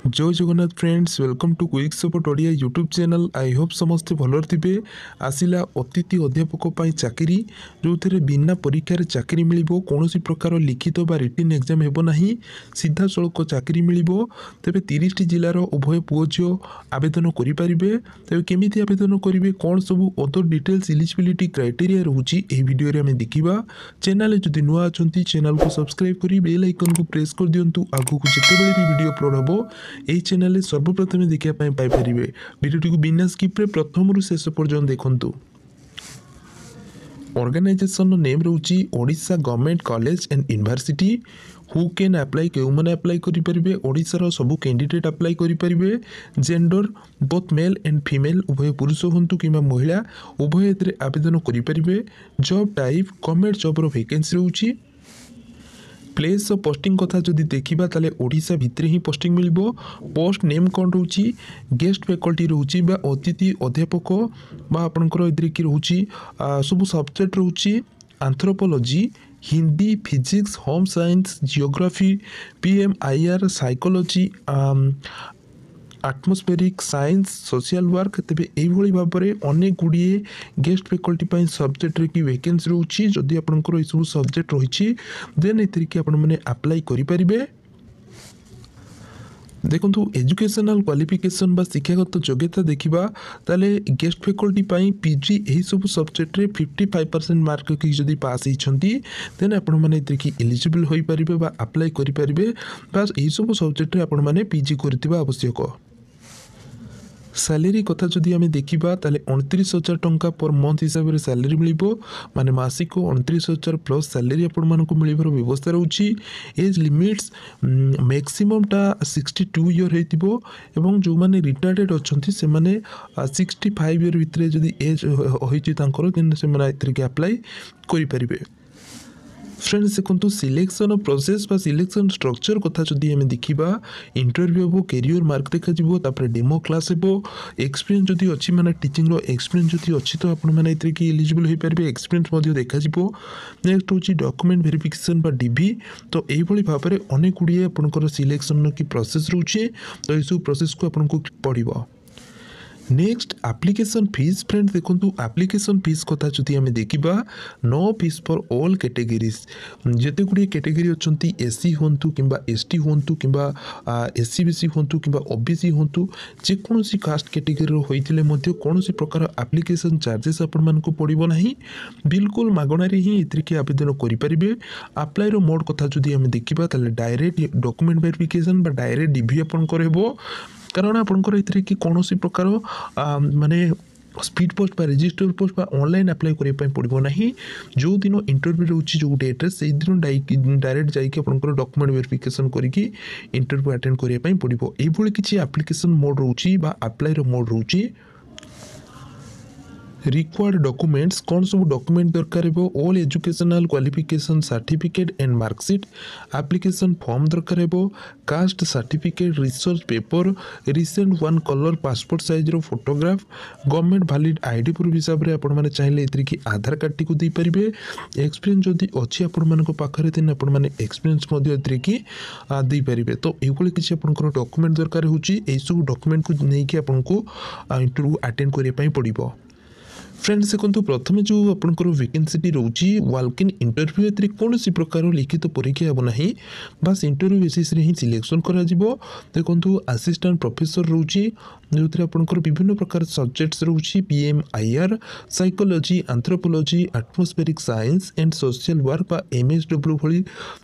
जय Jagannath friends welcome to quick support Odia YouTube channel. I hope समस्ते भलर थे। आसला अतिथि अध्यापक चाकरी जो थे बिना परीक्षार चाकरी मिल कौन प्रकार लिखित बा रिटिन एग्जाम हेबना सीधा सड़क चाकरी मिल तेज 30 जिलार उभय पुओ झील आवेदन करेंगे। तेज केमी आवेदन करेंगे कौन सब अदर डिटेल्स इलिजिबिलिटी क्राइटेरिया रोचे भिडियो आम देखा। चैनल जदि नुआ अच्छा चैनल को सब्सक्राइब कर बेल आइकन को प्रेस कर दिंतु आगू जिते भी वीडियो अपलोड हम यही चैनल सर्वप्रथम देखापी पाइपर। भिडियो बिना स्किप्रे प्रथम रु शेष पर्यंत देखु। ऑर्गेनाइजेशन नेम रोची Odisha government college and university. Who can apply क्यों मैंने अप्लाई करेंगे ओडिशार सब कैंडिडेट अप्लाई करेंगे। Gender both male and female उभय पुरुष हूँ कि महिला उभय आवेदन करेंगे। जॉब टाइप गवर्नमेंट जॉबर वैकेंसी रोची। प्लेस ऑफ पोस्टिंग कथा जदि देखा ताले ओडिशा भितर ही पोस्टिंग मिल। पोस्ट नेम कौन रोची गेस्ट फैकल्टी रोची बा अतिथि अध्यापक बा आपणकर एदरे कि रोची सब सब्जेक्ट रोची anthropology Hindi physics home science geography PMIR psychology atmospheric science social work. तेज यही भाव में अनेक गुड़िए गेस्ट फैकल्टी सब्जेक्ट की वैकेंसी रोची। जदि आपंकर सब सब्जेक्ट रही देन एथि कि आपने अप्लाई करेंगे। देखो एजुकेशनल क्वालिफिकेशन बा शिक्षागत योग्यता देखा ताले गेस्ट फैकल्टी पीजी यही सब सब्जेक्ट 55% मार्क की जदि पास होती देन आपण मैंने एलिजिबल हो पारे बा अप्लाई करेंगे। बास यही सब सब्जेक्ट आपण मैंने पीजी करथिबा आवश्यक। सैलरी कथा जदि आम देखा ताले 29,000 टंका पर मंथ हिसाब से सैलरी मिल माने मासिक 29,000 प्लस सैलरी आपण मानक मिलवर व्यवस्था रोची। एज लिमिट्स मैक्सिमम टा 62 ईयर होती जो मैंने रिटायर्ड अच्छा से मैंने 65 ईयर भितर जदि एज होती देन से अप्लाई करेंगे। फ्रेंड्स देखो सिलेक्शन प्रोसेस बा सिलेक्शन स्ट्रक्चर कथा जदि आम देखा इंटरव्यू हम कैरियर मार्क देखा डेमो क्लास हो एक्सपीरियंस जदि अच्छी माने टीचिंग एक्सपीरियंस जदि अच्छी तो आपने एलिजिबल हो पारे एक्सपीरियंस देखा। नेक्स्ट हूँ डॉक्यूमेंट वेरिफिकेशन बा डीवी। तो यही भाव में अनेक गुड़िए आपंकर सिलेक्शन की प्रोसेस रोचे तो यह सब प्रोसेस को आपको पड़ो। नेक्स्ट एप्लिकेशन फीस फ्रेंड्स देखो एप्लिकेशन फीस कथा जदि आम देखा no fee for all categories जिते गुड़िए कैटेगरी अच्छा एससी हूँ कि एसटी हूँ कि एससी बीसी हूँ कि ओबीसी हूँ जेकोसी कास्ट कैटेगरी होते कौन प्रकार एप्लिकेशन चार्जेस आपण पड़ो ना बिल्कुल मागणार ही एथि आवेदन करेंगे। अप्लाई मोड कथा जदि आम देखा direct document verification direct DV आपंकर हो कारण आपंकर ए कि कौन प्रकार माने स्पीड पोस्ट बा रजिस्टर पोस्ट बा ऑनलाइन अप्लाई करने पड़ो ना जो दिन इंटरव्यू रोची जो डेट्रे से दिन डायरेक्ट जाकर डॉक्यूमेंट वेरिफिकेशन करके इंटरव्यू अटेंड करने पड़ो। ये किसी एप्लिकेशन मोड रोची बा अप्लाई मोड रोची। रिक्वायर्ड डॉक्यूमेंट्स कौन सब डॉक्यूमेंट दरकार हो all educational qualification certificate and marksheet application form दरकार हो caste certificate research paper recent one colour passport size रो photograph government valid ID proof हिसाब से आपने चाहिए एथि आधार कार्ड टी दे पारे एक्सपीरियंस जदि अच्छी आपखे देन आपने एक्सपीरियंस की दे पारे। तो ये किसी आपंकर डॉक्यूमेंट दरकार हो डॉक्यूमेंट को लेकिन आपको इंटरव्यू अटेंड करने पड़ो। फ्रेंड्स देखो प्रथम जो आपंकर वैकेंसी रोची वाल्क इन इंटरव्यू ए कौन प्रकार लिखित परीक्षा हे ना बास इंटरव्यू बेसिस ही सिलेक्शन कर देखो असिस्टेंट प्रोफेसर रोची जो आपंकर विभिन्न प्रकार सब्जेक्ट्स रोची PMIR psychology anthropology atmospheric science and social work बा एमएसडब्ल्यू भली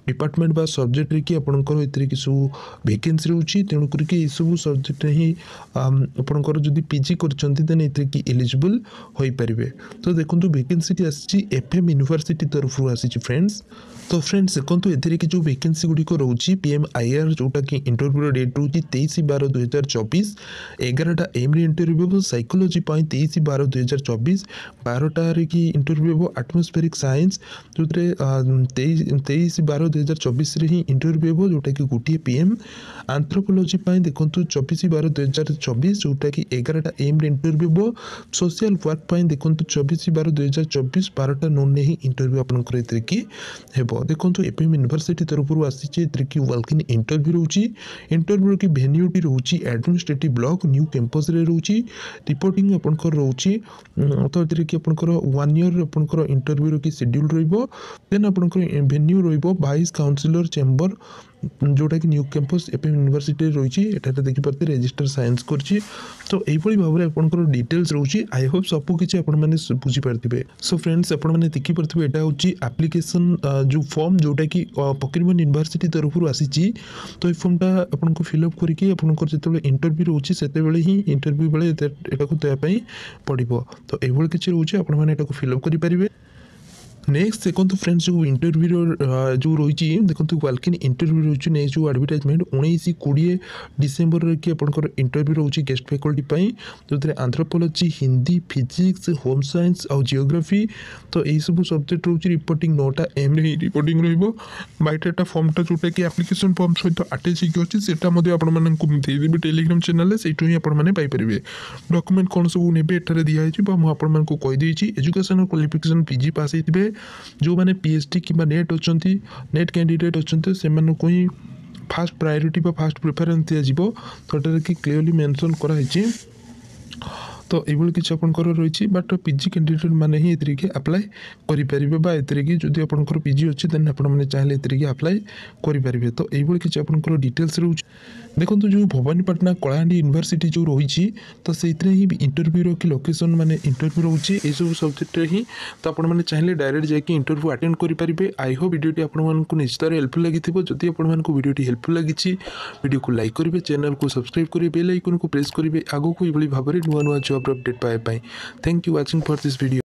डिपार्टमेंट बा सब्जेक्ट कि आपंकर ए कि सब वैकेंसी रोची तेणुक ये सब सब्जेक्ट ही आपंकर जदि पीजी कर एलिजिबल हो पारे। तो देखो वैकेंसी आसी एफएम यूनिवर्सिटी तरफ आसी फ्रेंड्स। तो फ्रेंड्स देखो एथि कि जो वैकेंसी गुड़िक रोची पीएमआईआर जोटा कि इंटरव्यू डेट रोची 23/12/2024 एगारटा एम इंटरव्यू हम साइकोलोजी 23/12/2024 12टार कि इंटरव्यू हम एटमोस्फेरिक साइंस जो 23/12/2024 ही इंटरव्यू हम जोटा कि गोटे PM आंथ्रोपोलोजी देखो 24/12/2024 जोटा कि 11टा एम इंटरव्यू हम सोशल वर्क देखो 24/12/2024 12टा नोन ही इंटरव्यू आपंकर देखो एपीएम यूनिवर्सिटी तरफ आसी कि वेलकम इंटरव्यू रोची इंटरव्यू की भेन्यूटी रोची एडमिनिस्ट्रेटिव ब्लॉक न्यू कैंपस रे रोची रिपोर्टिंग आपंकर रोची तो कि आपंकर 1 ईयर आपंकर इंटरव्यू की शेड्यूल रहिबो देन आपंकर भेन्यू रहिबो वाइस काउंसिलर चेंबर जोटा कि न्यू कैंपस एपीएम यूनिवर्सिटी रही है देखिए रजिस्टर साइंस करछि तो यही भाव में आपंकर डिटेल्स रोची आई होप सबू किसी बुझीपारे सो फ्रेंड्स आपने देखिपे यहाँ हूँ एप्लिकेशन जो फॉर्म जोटा कि फकीरमोहन यूनिवर्सिटी तरफ आसी तो ये फॉर्मटा आपको फिलअप करके जो इंटरव्यू रोचे से ही इंटरव्यू बेले यहाँ देवाई पड़ो तो ये किसी रोचे आपने फिलअप करेंगे नेक्स्ट देखो फ्रेंड्स जो इंटरव्यू जो रही देखो वेलकम इंटरव्यू रही नेक्स्ट जो एडवर्टाइजमेंट 19-20 डिसेम्बर कि आपंकर इंटरव्यू रोचे गेस्ट फैकल्टी जो आंथ्रोपोलोजी हिंदी फिजिक्स होम साइंस और जियोग्राफी तो यही सब सब्जेक्ट रोचे रिपोर्टिंग 9टा एम रिपोर्टिंग रईटा फॉर्मटा जोटा कि एप्लिकेशन फॉर्म सहित आटाच होगी से टेलीग्राम चैनल से ही आपरे डॉक्यूमेंट कौन सब ने दिखाई मुझे कहीदे एजुकेशनल क्वालिफिकेशन PG पास होते जो मैंने PhD कि नेट अच्छा नेट कैंडिडेट अच्छा से ही फास्ट प्रायोरिटी फास्ट प्रिफरेन्स दिज्व तो कि क्लीयरली मेंशन कराई तो ये किसी आपंकर रही बट PG कैंडिडेट मैंने ही ए अप्लाई करेंगे जदि आपंकर PG अच्छी देन आपने चाहिए ए अप्लाई करेंगे तो ये किसी आपंकर डिटेल्स रोचे देखो जो भवानीपाटना कलाहांडी यूनिवर्सिटी जो रही तो से ही इंटरव्यू कि लोकेशन माने इंटरव्यू रोचे ये सब सब्जेक्ट ही तो आपने चाहिए डायरेक्ट जाकि इंटरव्यू अटेंड करेंगे आई होप वीडियोटी आपको निश्चित हेल्पफुल लगी जदि आपको वीडियोटी हेल्पफुल लगी वीडियो को लाइक करेंगे चैनल को सब्सक्राइब करेंगे बेल आइकन को प्रेस करेंगे आगो को ये भाव में नुआ नुआ जॉब अपडेट पाइबा thank you watching for this video.